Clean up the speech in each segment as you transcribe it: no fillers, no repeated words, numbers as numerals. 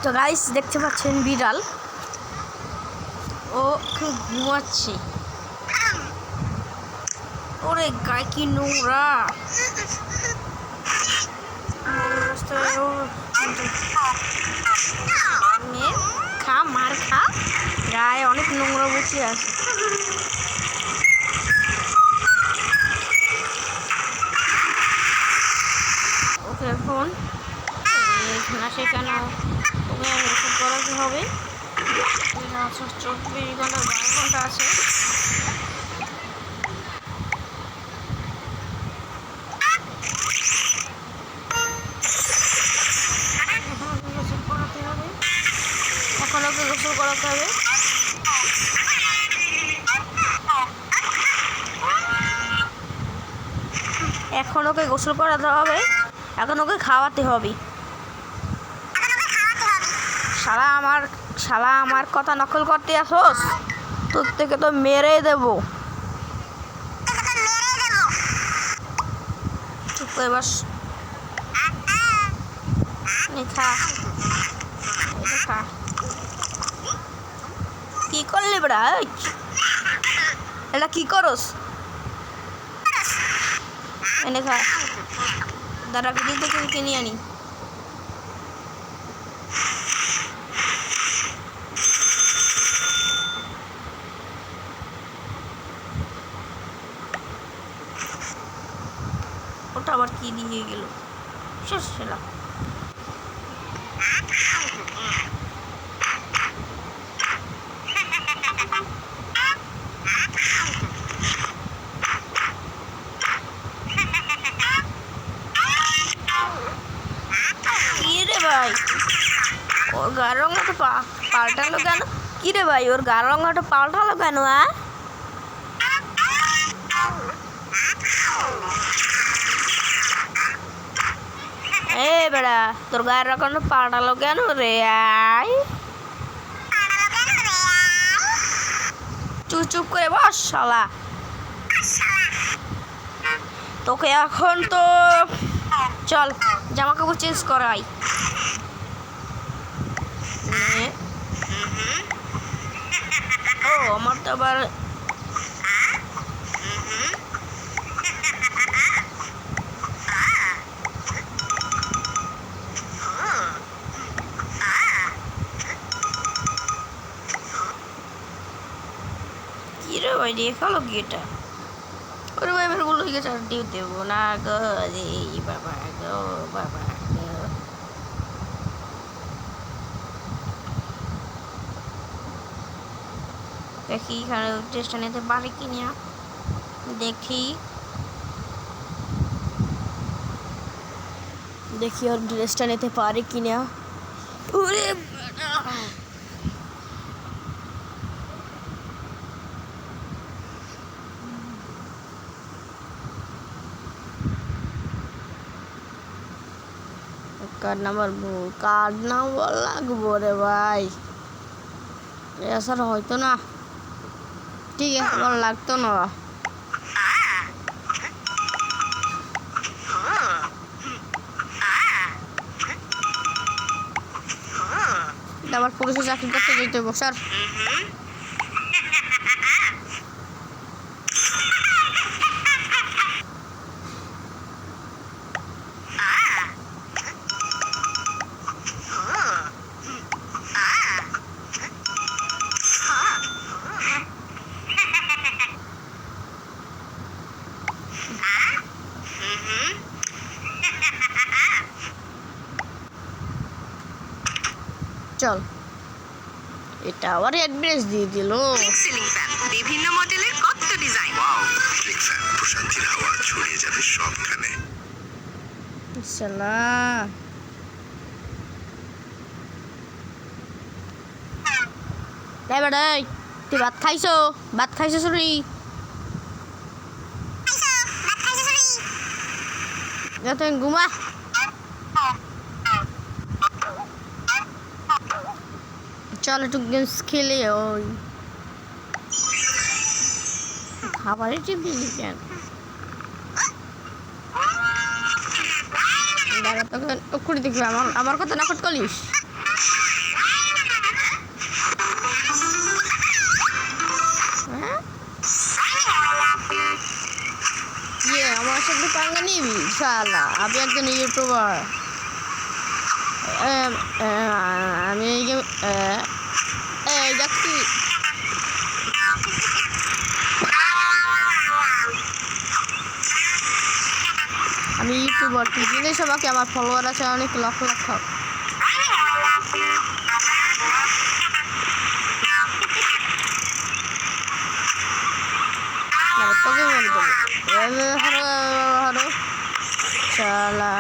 তো গাইস দেখতে পাচ্ছেন বিড়াল ও খুব ঘুমাচ্ছে। ওরে গায়ে কি নোংরা। খা মার খা, গায়ে অনেক নোংরা বসে আছে। ওকে এখন এখানে সেখানে ওকে ওষুধ করাতে হবে। 24 ঘন্টা 12 ঘন্টা আছে। এখন ওকে গোসল করাতে হবে। এখন ওকে গোসল করাতে হবে, এখন ওকে খাওয়াতে হবে। শালা আমার কথা নকল করতে আসোস, তোর থেকে তো মেরে দেবো। চুপ করে বস। খা। কি করলি বেড়া? এটা কি করস? এনে খা। দাঁড়া ভিডিও থেকে কিনে আনি। ওটা আবার কি দিয়ে গেল? শেষ ছিল। কি রে ভাই, ওর গায়ের রঙটা পাল্টালো কেন? কি রে ভাই, ওর গায়ের রঙটা পাল্টালো কেন? এ বেড়া, তোর গায়ের রঙটা পাল্টালো কেন রে? চুপ করে বস শালা। তোকে এখন তো চল জামা কাপড় চেঞ্জ করাই। ও আমার তো আবার কি রে ভাই, দেখালো কি এটা? ওরে ভাই এবার বলো গেছে, ডিউ দেবো না গো রে বাবা গো বাবা গো। দেখি এখানে টেস্টটা নিতে পারি কি না, দেখি ওর ড্রেসটা নিতে পারে কিনা। ওরে কার্ড নাম্বার লাগবো রে ভাই। এছাড়া হয়তো না, ঠিক আছে আমার লাগতো না। আবার পুলিশে চাকরি করতে যেতে বসার। চল, এটা আবার অ্যাড্রেস দিয়ে দিল। সিলিং ফ্যান, বিভিন্ন মডেলের কত ডিজাইন। ওয়াও, সিলিং ফ্যান, প্রশান্তির হাওয়া ছড়িয়ে যাবে সবখানে। শালা এই বেটা, তুই ভাত খাইছো সরি? তুই ঘুমা। চল একটু গেমস খেলে। ওই খাবারের টিপ দিলি কেন? দাঁড়া তোকে করে দেখবি, আমার কথা নাকট করিস। শালা আমি একজন ইউটিউবার। আমি এই দেখছি আমি ইউটিউবার, তুই জিনিস আমাকে, আমার ফলোয়ার আছে অনেক লক্ষ লক্ষ। তোকে মেরে দেবো হারো হারো শালা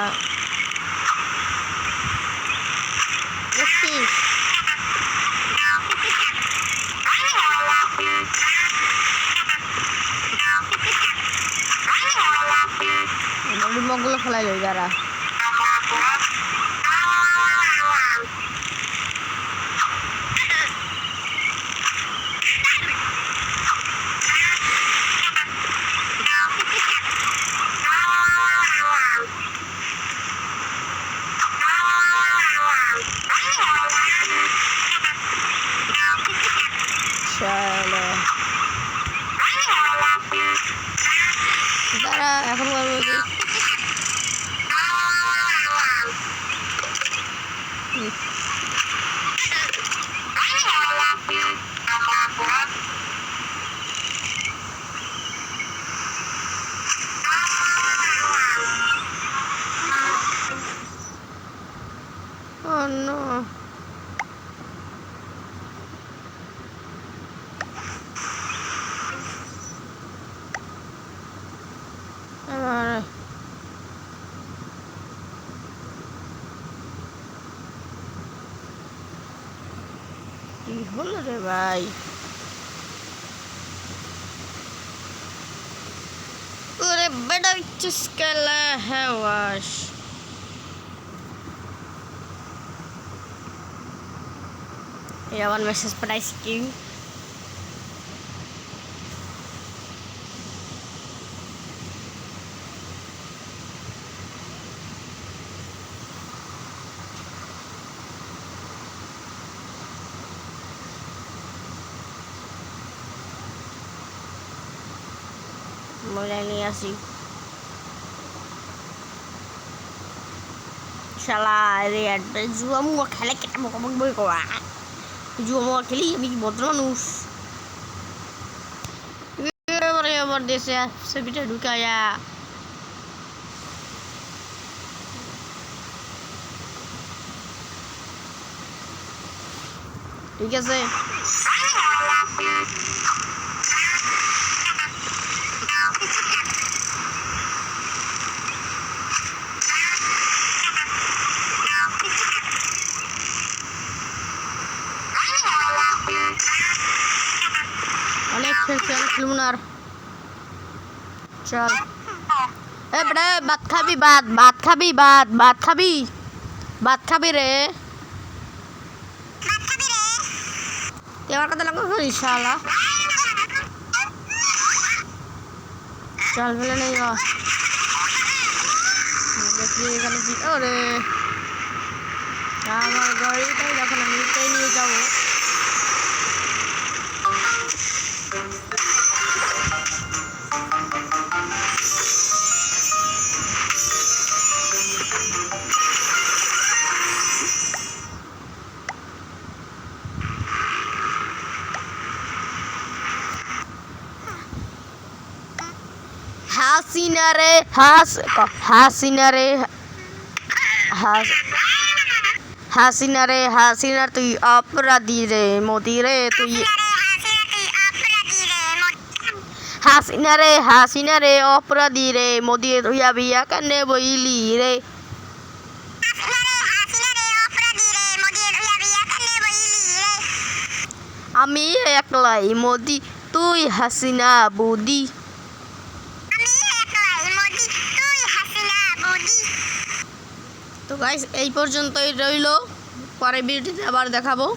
দেখছিস মগগুলো ফেলাই লই যারা শালা দাঁড়া এখন বলবো কি Oh no. কি হলো রে ভাই? ওরে বেটা চুস্কালা হাওয়াস ya one message price king mulai nih sih salah lihat jual mau kelek kita mau ngomong boy kok jual mau keli আমি কি ভদ্র মানুষ এবারে আমার দেশে ছবিটা ঢুকায়া ঠিক আছে অনেক খেলছি অনেক খেলবো না আর চল এ বেটা ভাত খাবি ভাত খাবি ভাত খাবি রে তুই আমার কথা লাগবে ইনশাআল্লাহ চল ফেলে নেই দেখি এখানে কি ওরে আমার গাড়িটাই দেখো না নিতেই নিয়ে যাবো হাসিনা তুই অপরাধী রে মোদি রে তুই হাসিনা রে অপরাধী রে মোদি তুইয়া বিয়া কানে বইলি রে আমি একলাই মোদি তুই হাসিনা বুদি তো গাইস এই পর্যন্তই রইল পরে ভিডিওতে আবার দেখাবো।